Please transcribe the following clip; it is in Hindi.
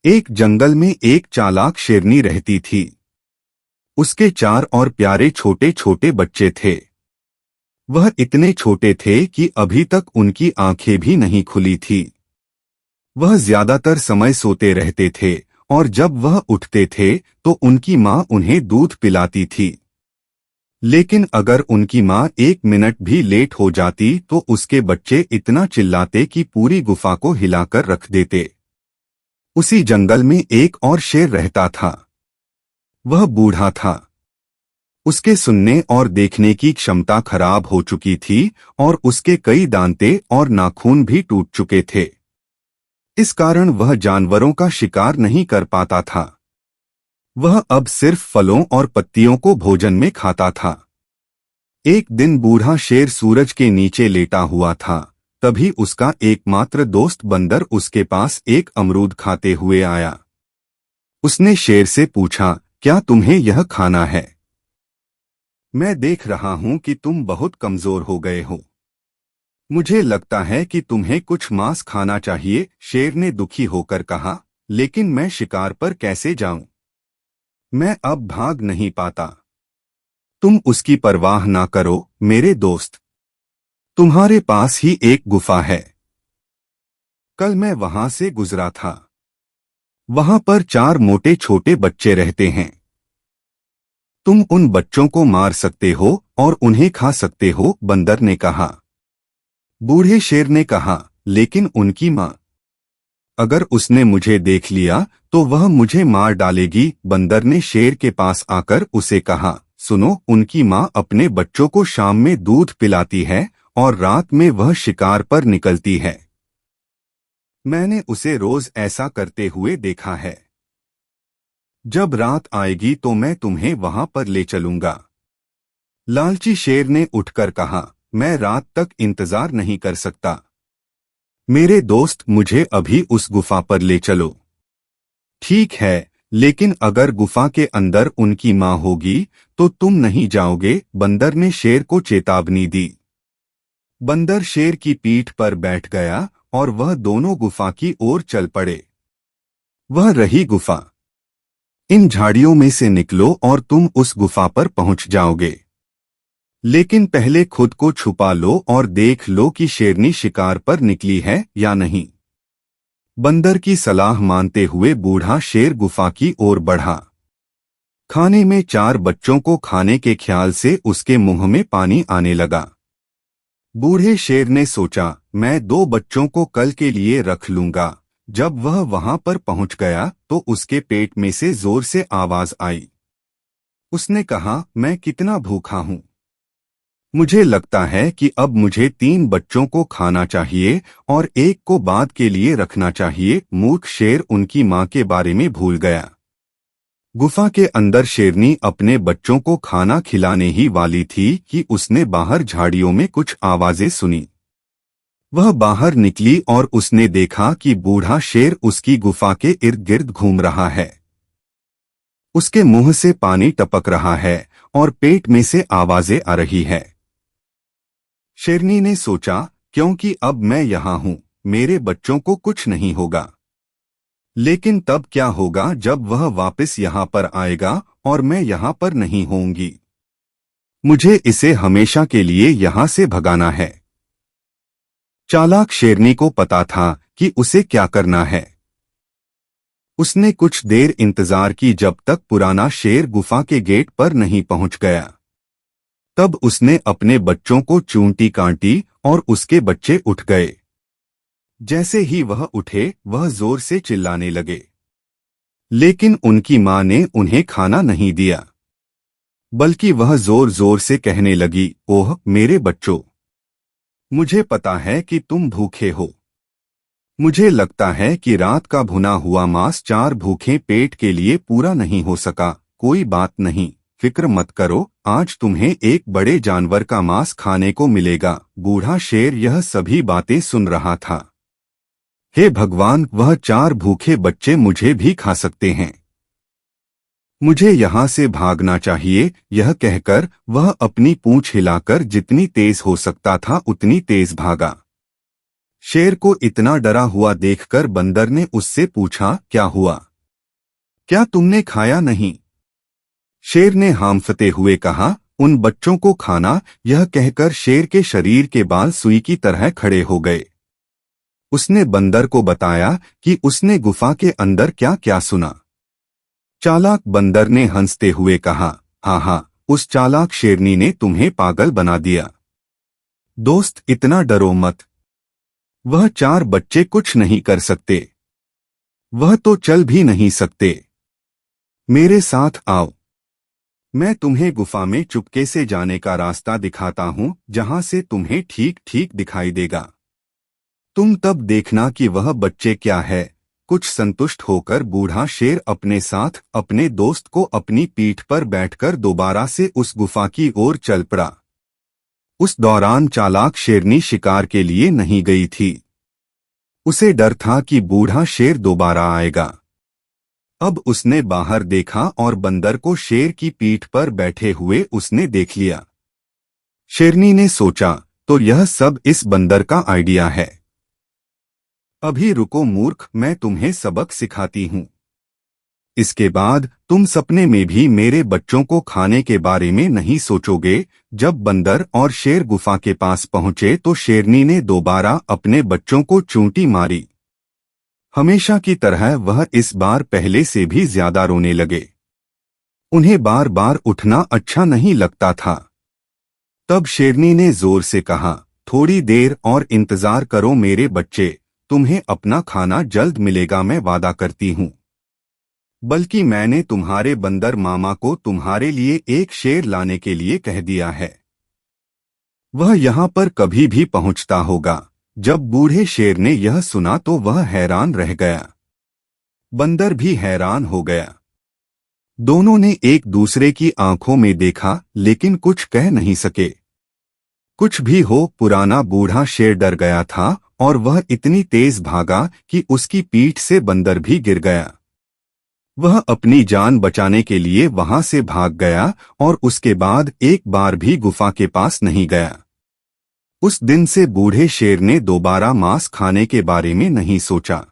एक जंगल में एक चालाक शेरनी रहती थी। उसके 4 और प्यारे छोटे छोटे बच्चे थे। वह इतने छोटे थे कि अभी तक उनकी आंखें भी नहीं खुली थी। वह ज्यादातर समय सोते रहते थे और जब वह उठते थे तो उनकी माँ उन्हें दूध पिलाती थी। लेकिन अगर उनकी माँ 1 मिनट भी लेट हो जाती तो उसके बच्चे इतना चिल्लाते कि पूरी गुफा को हिलाकर रख देते। उसी जंगल में एक और शेर रहता था। वह बूढ़ा था। उसके सुनने और देखने की क्षमता खराब हो चुकी थी और उसके कई दांते और नाखून भी टूट चुके थे। इस कारण वह जानवरों का शिकार नहीं कर पाता था। वह अब सिर्फ फलों और पत्तियों को भोजन में खाता था। एक दिन बूढ़ा शेर सूरज के नीचे लेटा हुआ था। तभी उसका एकमात्र दोस्त बंदर उसके पास एक अमरूद खाते हुए आया। उसने शेर से पूछा, क्या तुम्हें यह खाना है? मैं देख रहा हूं कि तुम बहुत कमजोर हो गए हो। मुझे लगता है कि तुम्हें कुछ मांस खाना चाहिए, शेर ने दुखी होकर कहा। लेकिन मैं शिकार पर कैसे जाऊं? मैं अब भाग नहीं पाता। तुम उसकी परवाह ना करो मेरे दोस्त। तुम्हारे पास ही एक गुफा है। कल मैं वहां से गुजरा था। वहां पर 4 मोटे छोटे बच्चे रहते हैं। तुम उन बच्चों को मार सकते हो और उन्हें खा सकते हो, बंदर ने कहा। बूढ़े शेर ने कहा, लेकिन उनकी माँ? अगर उसने मुझे देख लिया तो वह मुझे मार डालेगी। बंदर ने शेर के पास आकर उसे कहा, सुनो, उनकी माँ अपने बच्चों को शाम में दूध पिलाती है और रात में वह शिकार पर निकलती है। मैंने उसे रोज ऐसा करते हुए देखा है। जब रात आएगी तो मैं तुम्हें वहां पर ले चलूंगा। लालची शेर ने उठकर कहा, मैं रात तक इंतजार नहीं कर सकता। मेरे दोस्त, मुझे अभी उस गुफा पर ले चलो। ठीक है, लेकिन अगर गुफा के अंदर उनकी माँ होगी तो तुम नहीं जाओगे, बंदर ने शेर को चेतावनी दी। बंदर शेर की पीठ पर बैठ गया और वह दोनों गुफा की ओर चल पड़े। वह रही गुफा। इन झाड़ियों में से निकलो और तुम उस गुफा पर पहुंच जाओगे। लेकिन पहले खुद को छुपा लो और देख लो कि शेरनी शिकार पर निकली है या नहीं। बंदर की सलाह मानते हुए बूढ़ा शेर गुफा की ओर बढ़ा। खाने में 4 बच्चों को खाने के ख्याल से उसके मुंह में पानी आने लगा। बूढ़े शेर ने सोचा, मैं 2 बच्चों को कल के लिए रख लूंगा। जब वह वहां पर पहुंच गया तो उसके पेट में से जोर से आवाज आई। उसने कहा, मैं कितना भूखा हूं। मुझे लगता है कि अब मुझे 3 बच्चों को खाना चाहिए और एक को बाद के लिए रखना चाहिए। मूर्ख शेर उनकी मां के बारे में भूल गया। गुफा के अंदर शेरनी अपने बच्चों को खाना खिलाने ही वाली थी कि उसने बाहर झाड़ियों में कुछ आवाजें सुनी। वह बाहर निकली और उसने देखा कि बूढ़ा शेर उसकी गुफा के इर्द गिर्द घूम रहा है। उसके मुंह से पानी टपक रहा है और पेट में से आवाजें आ रही है। शेरनी ने सोचा, क्योंकि अब मैं यहां हूं, मेरे बच्चों को कुछ नहीं होगा। लेकिन तब क्या होगा जब वह वापस यहां पर आएगा और मैं यहां पर नहीं होऊंगी। मुझे इसे हमेशा के लिए यहां से भगाना है। चालाक शेरनी को पता था कि उसे क्या करना है। उसने कुछ देर इंतजार की जब तक पुराना शेर गुफा के गेट पर नहीं पहुंच गया। तब उसने अपने बच्चों को चूंटी काटी और उसके बच्चे उठ गए। जैसे ही वह उठे वह जोर से चिल्लाने लगे। लेकिन उनकी मां ने उन्हें खाना नहीं दिया, बल्कि वह जोर जोर से कहने लगी, ओह मेरे बच्चों, मुझे पता है कि तुम भूखे हो। मुझे लगता है कि रात का भुना हुआ मांस 4 भूखे पेट के लिए पूरा नहीं हो सका। कोई बात नहीं, फिक्र मत करो, आज तुम्हें एक बड़े जानवर का मांस खाने को मिलेगा। बूढ़ा शेर यह सभी बातें सुन रहा था। हे भगवान, वह 4 भूखे बच्चे मुझे भी खा सकते हैं। मुझे यहाँ से भागना चाहिए। यह कहकर वह अपनी पूंछ हिलाकर जितनी तेज हो सकता था उतनी तेज भागा। शेर को इतना डरा हुआ देखकर बंदर ने उससे पूछा, क्या हुआ? क्या तुमने खाया नहीं? शेर ने हांफते हुए कहा, उन बच्चों को खाना। यह कहकर शेर के शरीर के बाल सुई की तरह खड़े हो गए। उसने बंदर को बताया कि उसने गुफा के अंदर क्या क्या सुना। चालाक बंदर ने हंसते हुए कहा, हाँ हाँ, उस चालाक शेरनी ने तुम्हें पागल बना दिया। दोस्त, इतना डरो मत। वह 4 बच्चे कुछ नहीं कर सकते। वह तो चल भी नहीं सकते। मेरे साथ आओ। मैं तुम्हें गुफा में चुपके से जाने का रास्ता दिखाता हूं, जहां से तुम्हें ठीक ठीक दिखाई देगा। तुम तब देखना कि वह बच्चे क्या है। कुछ संतुष्ट होकर बूढ़ा शेर अपने साथ अपने दोस्त को अपनी पीठ पर बैठकर दोबारा से उस गुफा की ओर चल पड़ा। उस दौरान चालाक शेरनी शिकार के लिए नहीं गई थी। उसे डर था कि बूढ़ा शेर दोबारा आएगा। अब उसने बाहर देखा और बंदर को शेर की पीठ पर बैठे हुए उसने देख लिया। शेरनी ने सोचा, तो यह सब इस बंदर का आइडिया है। अभी रुको मूर्ख, मैं तुम्हें सबक सिखाती हूँ। इसके बाद तुम सपने में भी मेरे बच्चों को खाने के बारे में नहीं सोचोगे। जब बंदर और शेर गुफा के पास पहुंचे तो शेरनी ने दोबारा अपने बच्चों को चूंटी मारी। हमेशा की तरह वह इस बार पहले से भी ज्यादा रोने लगे। उन्हें बार बार उठना अच्छा नहीं लगता था। तब शेरनी ने जोर से कहा, थोड़ी देर और इंतजार करो मेरे बच्चे, तुम्हें अपना खाना जल्द मिलेगा, मैं वादा करती हूँ। बल्कि मैंने तुम्हारे बंदर मामा को तुम्हारे लिए एक शेर लाने के लिए कह दिया है। वह यहाँ पर कभी भी पहुँचता होगा। जब बूढ़े शेर ने यह सुना तो वह हैरान रह गया। बंदर भी हैरान हो गया। दोनों ने एक दूसरे की आंखों में देखा लेकिन कुछ कह नहीं सके। कुछ भी हो, पुराना बूढ़ा शेर डर गया था और वह इतनी तेज भागा कि उसकी पीठ से बंदर भी गिर गया। वह अपनी जान बचाने के लिए वहां से भाग गया और उसके बाद एक बार भी गुफा के पास नहीं गया। उस दिन से बूढ़े शेर ने दोबारा मांस खाने के बारे में नहीं सोचा।